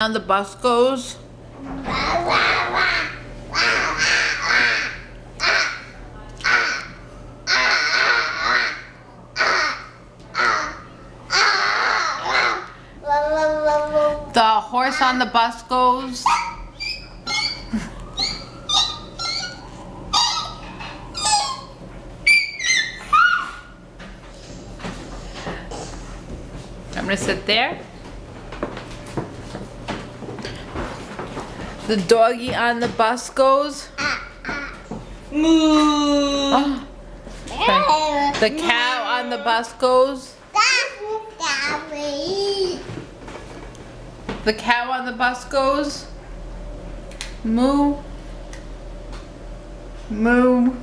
On the bus goes. The horse on the bus goes. I'm gonna sit there. The doggy on the bus goes. Moo. Oh. Okay. The cow on the bus goes. The cow on the bus goes. Moo. Moo.